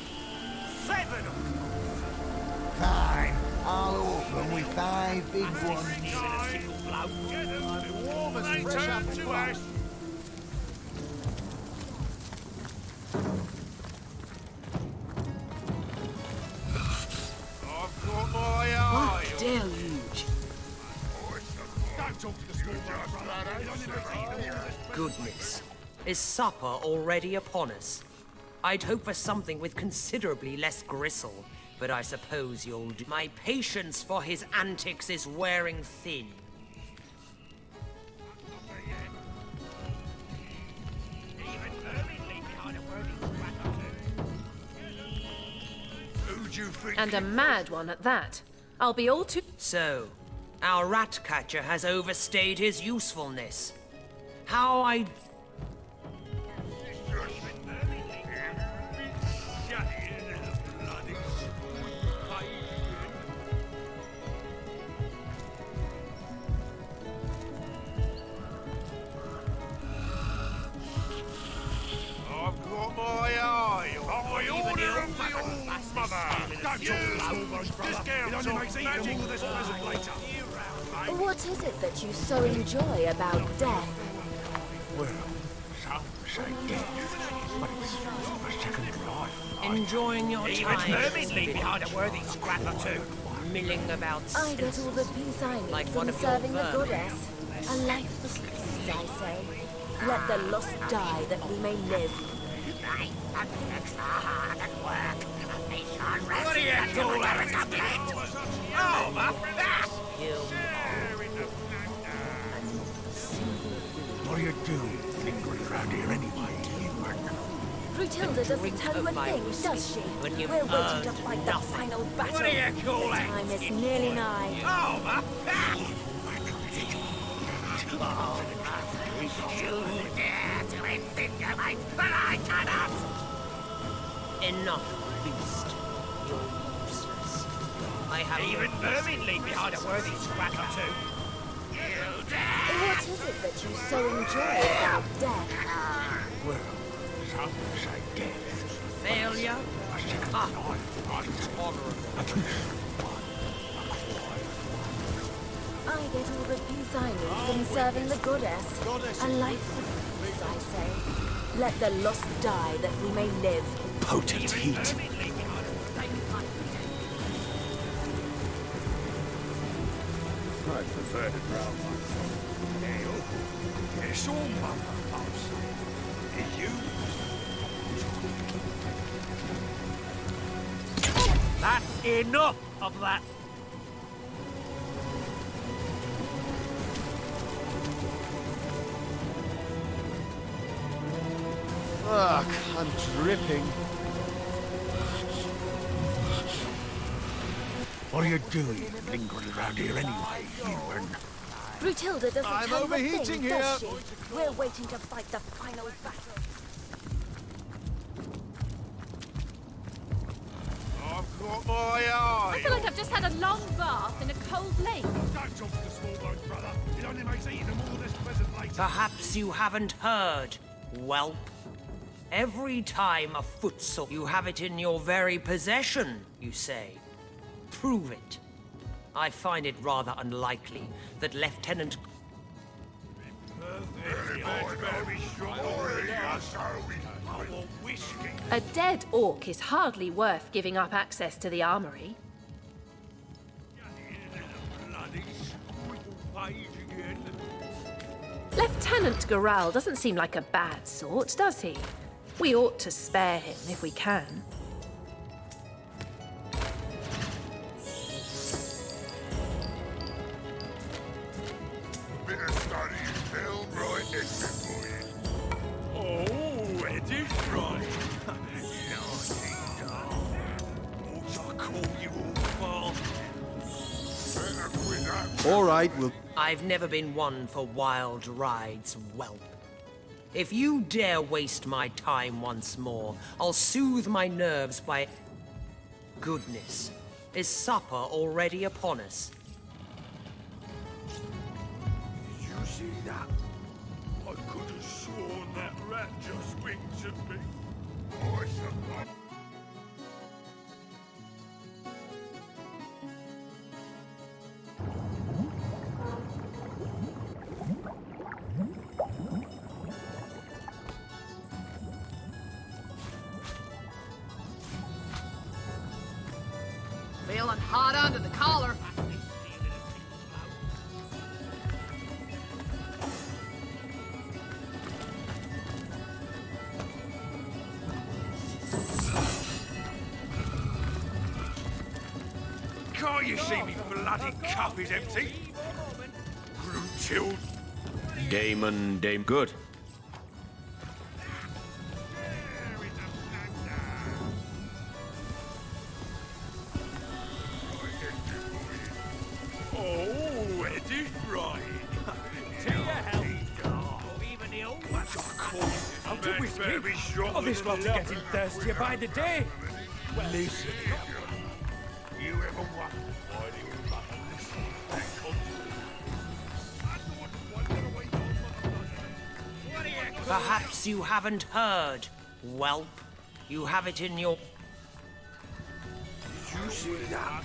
Speaker 12: 7 of
Speaker 9: Fine. I'll open with 5 big ones.
Speaker 8: Warm as fresh apple pie.
Speaker 1: I've got my eye.
Speaker 11: What deluge?
Speaker 1: Don't talk to the small brother.
Speaker 5: Goodness. Is supper already upon us? I'd hope for something with considerably less gristle, but I suppose you'll do. My patience for his antics is wearing thin.
Speaker 2: And a mad one at that. I'll be all too...
Speaker 5: So, our rat catcher has overstayed his usefulness. How I...
Speaker 1: I've got my eye. I order of the old mother. Don't talk loud. Discount on magic for this present later.
Speaker 16: What is it that you so enjoy about death?
Speaker 9: Well, some say death, but it's a second life.
Speaker 5: Enjoying your
Speaker 12: Even
Speaker 5: time.
Speaker 12: Hermes leave behind a worthy scrap or two.
Speaker 5: Milling about
Speaker 16: I get all the peace I need
Speaker 5: Like
Speaker 16: from
Speaker 5: one of your
Speaker 16: serving the
Speaker 5: vermin.
Speaker 16: goddess. A life of peace, I say. Let the lost die that we may live.
Speaker 12: What are you doing? Oh,
Speaker 16: Brutilda doesn't tell you a thing, does she? We're waiting to fight the final battle.
Speaker 12: What do you call
Speaker 16: the
Speaker 12: it?
Speaker 16: time is nearly nigh.
Speaker 12: Oh, my...
Speaker 9: You dare to insinuate that I cannot!
Speaker 5: Enough, beast. You're useless. I have
Speaker 12: even vermin leave behind a worthy scrap or two.
Speaker 16: What is it that you so enjoy about death?
Speaker 12: Well, some say death.
Speaker 5: Failure? Ah,
Speaker 16: I get all the peace I need from serving the goddess. A life for peace, I say. Let the lost die that we may live.
Speaker 7: Potent heat. I prefer the brown one.
Speaker 1: It's all mother, Pops. It's you.
Speaker 12: That's enough of that.
Speaker 8: Ugh, I'm dripping.
Speaker 1: What are you doing, lingering around here anyway, human?
Speaker 16: Brutilda doesn't
Speaker 8: I'm
Speaker 16: tell you a
Speaker 8: overheating
Speaker 16: thing,
Speaker 8: here.
Speaker 16: does she? We're waiting to fight the final battle.
Speaker 1: I've got my eye.
Speaker 15: I feel like I've just had a long bath in a cold lake.
Speaker 1: Don't talk to the small bones, brother. It only makes eating them all this pleasant later.
Speaker 5: perhaps you haven't heard, whelp. Every time a footsore, you have it in your very possession, you say. Prove it. I find it rather unlikely that Lieutenant...
Speaker 2: A dead orc is hardly worth giving up access to the armory. Lieutenant Goral doesn't seem like a bad sort, does he? We ought to spare him if we can.
Speaker 1: Bit of study, film right exit for you. Oh, it is right. Nasty done. What I call you all fast. Better quit that.
Speaker 8: All right, we'll...
Speaker 5: I've never been one for wild rides, whelp. If you dare waste my time once more, I'll soothe my nerves by... Goodness, is supper already upon us?
Speaker 1: Did you see that? I could have sworn that rat just winked at me. I suppose.
Speaker 19: Feeling hot under the collar.
Speaker 1: Can't you see me bloody cup is empty? Brutil.
Speaker 8: Damon, good.
Speaker 1: Oh, it is right. To your health. Even the old ones are cool.
Speaker 3: Out to whiskey. Oh, this lot's getting thirstier by the day.
Speaker 1: Well, listen, you ever wonder why they were running this
Speaker 5: Perhaps you haven't heard, whelp. You have it in your...
Speaker 1: Did you see that?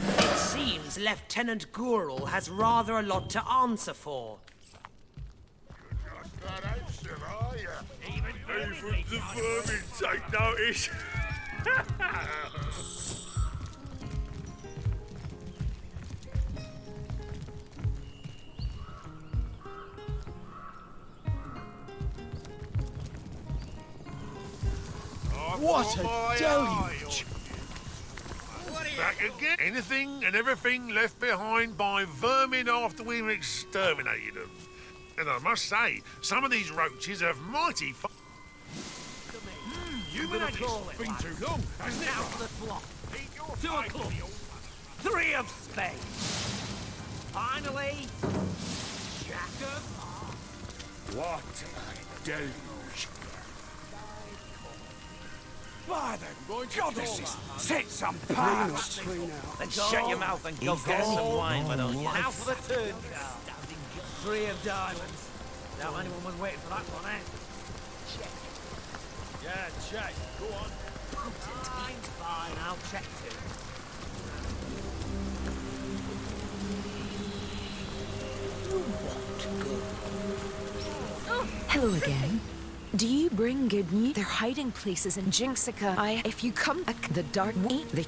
Speaker 5: It seems Lieutenant Gurl has rather a lot to answer for.
Speaker 1: Even the vermin take notice.
Speaker 8: What a deluge!
Speaker 1: Back again. Anything and everything left behind by vermin after we've exterminated them. And I must say, some of these roaches have mighty
Speaker 12: You've been been too long, hasn't it? Now for the flop. 2 of clubs. 3 of spades. Finally, Jack of hearts.
Speaker 1: What a deluge.
Speaker 7: By the goddesses, set some
Speaker 14: Clean
Speaker 7: parts!
Speaker 14: Then shut your mouth and go get some wine, why don't you? Now for the turn card. 3 of diamonds. Doubt anyone was waiting for that one, eh?
Speaker 8: Yeah, check. Go on.
Speaker 14: Fine, I'll check too.
Speaker 17: Hello again. Do you bring good news? They're hiding places in Jinxica. If you come back, the dark won't. They.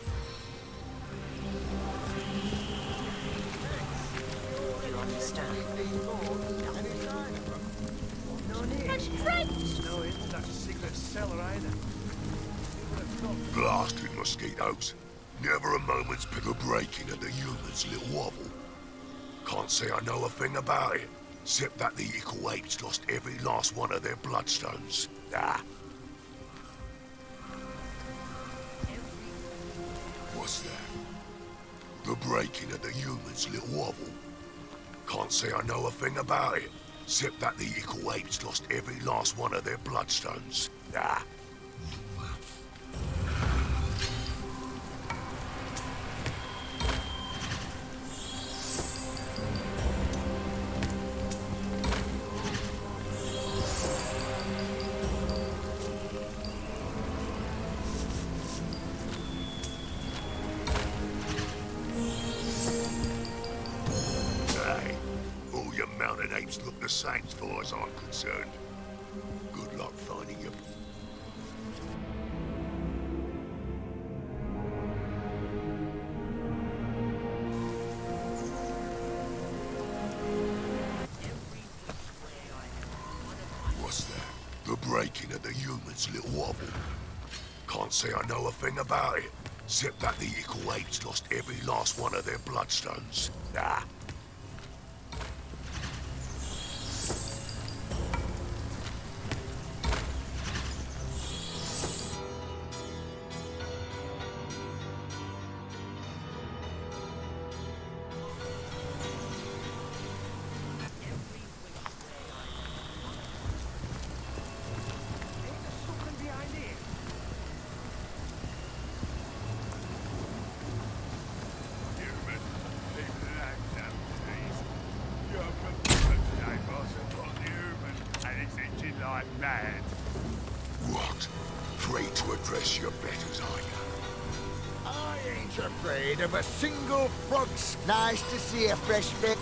Speaker 5: You understand?
Speaker 1: No, isn't that secret cellar either?
Speaker 20: Blasted mosquitoes. Never a moment's pick of breaking at the humans' little wobble. Can't say I know a thing about it, except that the equal apes lost every last one of their bloodstones. Ah. What's that? The breaking of the humans' little wobble. Can't say I know a thing about it, except that the equal apes lost every last one of their bloodstones. Ah. Look the same as far as I'm concerned. Good luck finding him. What's that? The breaking of the humans' little wobble. Can't say I know a thing about it, except that the equal apes lost every last one of their bloodstones. Ah. What? Afraid to address your betters, are you?
Speaker 21: I ain't afraid of a single frog. Nice to see a fresh bit.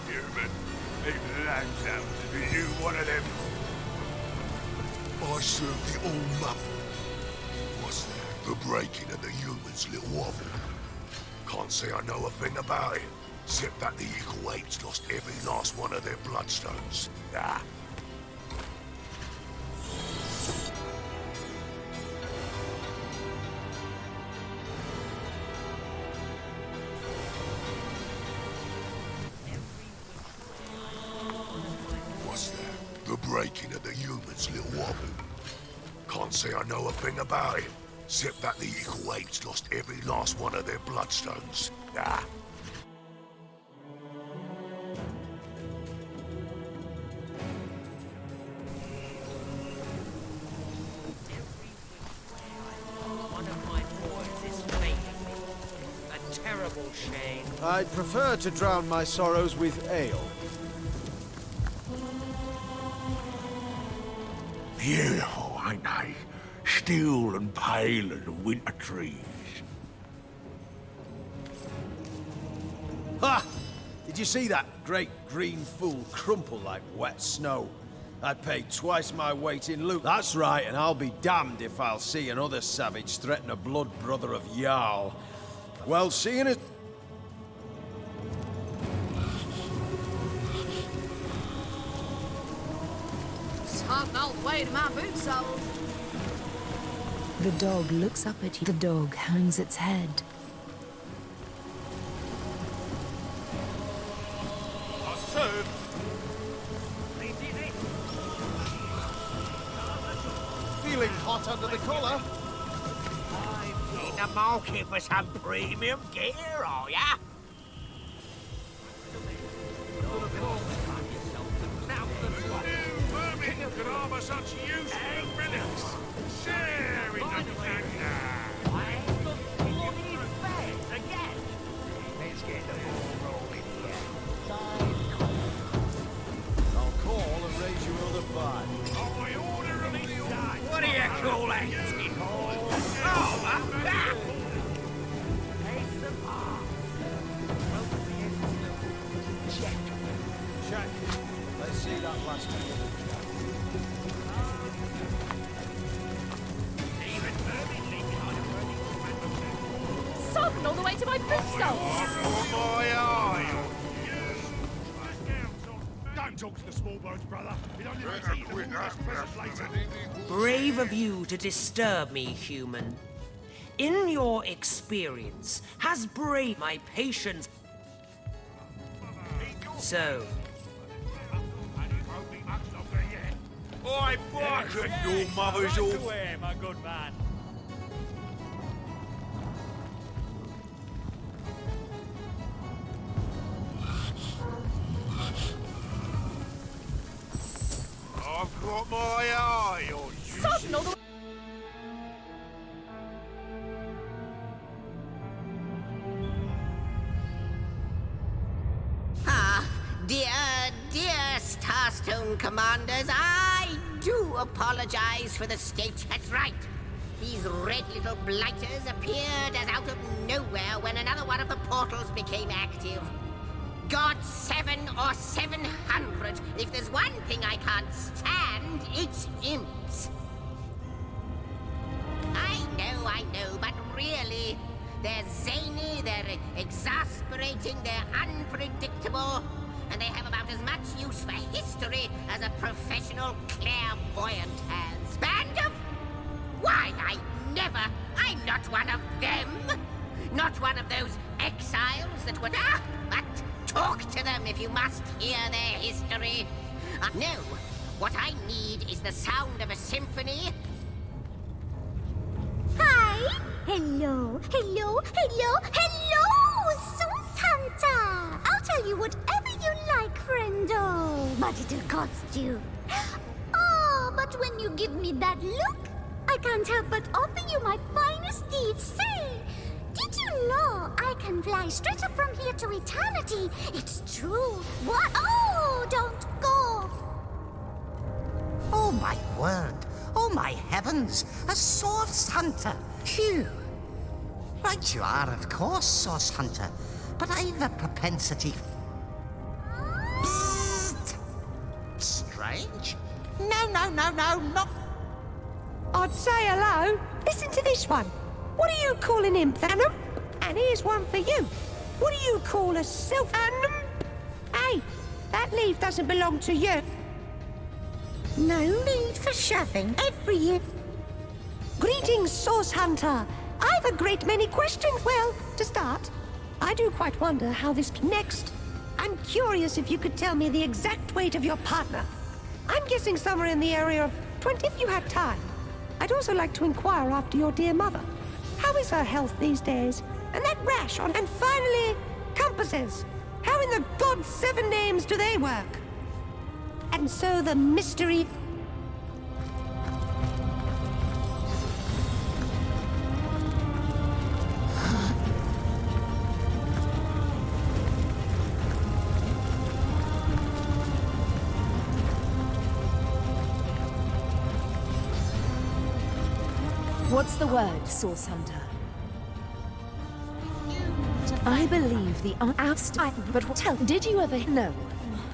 Speaker 1: Human, leave the lambs out. Are you one of them?
Speaker 20: I serve the old mother. What's that? The breaking of the humans' little wobble. Can't say I know a thing about it, except that the equal apes lost every last one of their bloodstones. Ah. What's that? The breaking of the humans' little wobble. Can't say I know a thing about it, except that the equal apes lost every last one of their bloodstones. Ah.
Speaker 5: One of my boys is failing me. A terrible shame.
Speaker 8: I'd prefer to drown my sorrows with ale.
Speaker 1: Beautiful, ain't they? Still and pale as the winter trees.
Speaker 8: Ha! Did you see that great green fool crumple like wet snow? I'd pay twice my weight in loot. That's right, and I'll be damned if I'll see another savage threaten a blood brother of Jarl. Well, seeing it...
Speaker 19: Half an old way to my boot sole.
Speaker 17: The dog looks up at you. The dog hangs its head.
Speaker 8: Feeling hot under the collar?
Speaker 9: In the market for some premium gear, are ya?
Speaker 1: Vermin could harbour such useful relics. Share in the plunder.
Speaker 9: Again. Let's get the ball rolling here.
Speaker 8: I'll call and raise your other five.
Speaker 1: I order release die.
Speaker 9: What do you call that? Oh, up that!
Speaker 8: Check. Let's see that last one.
Speaker 15: Sodden all the way to my boot sole.
Speaker 1: My eye. Don't talk to the small boats, brother. It only makes it even more precious later.
Speaker 5: Brave of you to disturb me, human. In your experience, has brave my patience. So,
Speaker 1: I bark at your mother's all.
Speaker 3: Away, my good man.
Speaker 1: I've got my eye on you.
Speaker 15: Sodden all the way.
Speaker 13: Dear Starstone commanders, I do apologize for the state. That's right. These red little blighters appeared as out of nowhere when another one of the portals became active. God 7 or 700. If there's one thing I can't stand, it's imps. I know, but really, they're zany, they're exasperating, they're unpredictable, and they have about as much use for history as a professional clairvoyant has. Band of... Why, I'm not one of them. Not one of those exiles that would... but talk to them if you must hear their history. No, what I need is the sound of a symphony.
Speaker 22: Hi! Hello, hello, hello, hello, Source Hunter! I'll tell you whatever you like, friendo, but it'll cost you. Oh, but when you give me that look, I can't help but offer you my finest deed. Say, did you know I can fly straight up from here to eternity? It's true. What? Oh, don't go.
Speaker 23: Oh, my word. Oh, my heavens! A Source Hunter! Phew! Right you are, of course, Source Hunter. But I've a propensity... Psst! Strange? No, not...
Speaker 24: I'd say hello. Listen to this one. What do you call an imp, Thanom? And here's one for you. What do you call a self... Hey, that leaf doesn't belong to you.
Speaker 22: No need for shoving every year.
Speaker 24: Greetings, Source Hunter. I've a great many questions. Well, to start, I do quite wonder how this... Next, I'm curious if you could tell me the exact weight of your partner. I'm guessing somewhere in the area of 20 if you had time. I'd also like to inquire after your dear mother. How is her health these days? And that rash on... And finally, compasses. How in the God's 7 names do they work? And so the mystery...
Speaker 17: What's the word, Source Hunter? I believe the but tell, did you ever know?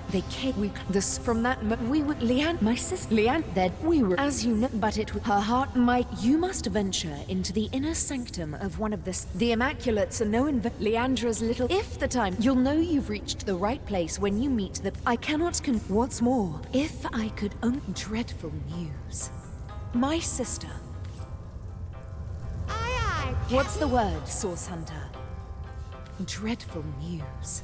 Speaker 17: They came, this from that, we were, Leanne, my sister, Leanne, that we were, as you know, but it was her heart, you must venture into the inner sanctum of one of the Immaculates are known, Leandra's little, if the time, you'll know you've reached the right place when you meet I cannot what's more, if I could own dreadful news. My sister. What's the word, Source Hunter? Dreadful news.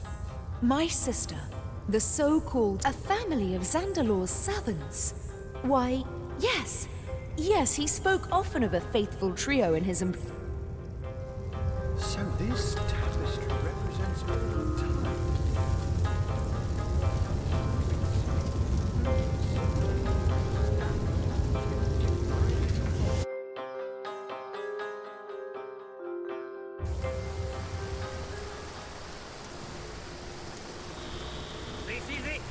Speaker 17: My sister, the so-called a family of Xandalor's servants. Why, yes, Yes, he spoke often of a faithful trio in his...
Speaker 8: So this tapestry represents medieval time.
Speaker 12: This is it.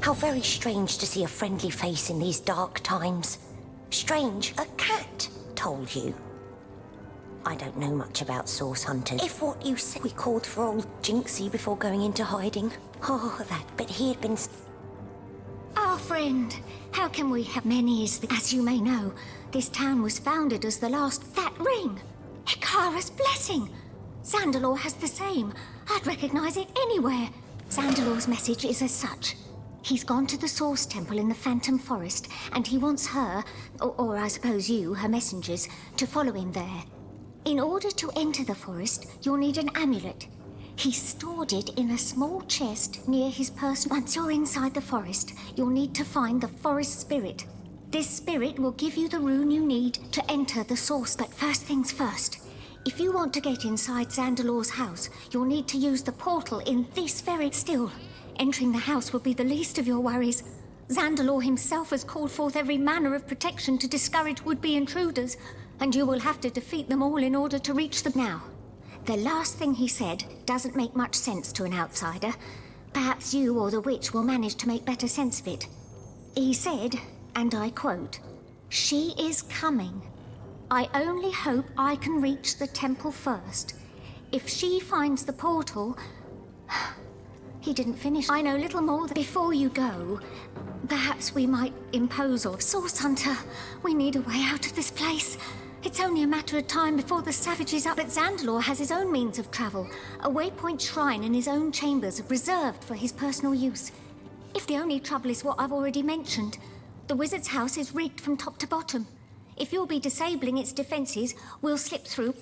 Speaker 22: How very strange to see a friendly face in these dark times. Strange, a cat told you. I don't know much about source hunters. If what you said, we called for old Jinxie before going into hiding. Oh, that, but he had been...
Speaker 4: Our friend, how can we have many as you may know, this town was founded as the last... That ring! Hikara's blessing! Zandalor has the same. I'd recognize it anywhere. Zandalor's message is as such. He's gone to the Source Temple in the Phantom Forest, and he wants her, or I suppose you, her messengers, to follow him there. In order to enter the forest, you'll need an amulet. He stored it in a small chest near his person. Once you're inside the forest, you'll need to find the forest spirit. This spirit will give you the rune you need to enter the source. But first things first, if you want to get inside Zandalor's house, you'll need to use the portal in this very still. Entering the house will be the least of your worries. Zandalor himself has called forth every manner of protection to discourage would-be intruders, and you will have to defeat them all in order to reach them. Now, the last thing he said doesn't make much sense to an outsider. Perhaps you or the witch will manage to make better sense of it. He said, and I quote, "She is coming. I only hope I can reach the temple first. If she finds the portal..." He didn't finish. I know little more than before you go. Perhaps we might impose or... Source Hunter, we need a way out of this place. It's only a matter of time before the savages up. But Zandalor has his own means of travel. A waypoint shrine in his own chambers reserved for his personal use. If the only trouble is what I've already mentioned, the wizard's house is rigged from top to bottom. If you'll be disabling its defenses, we'll slip through.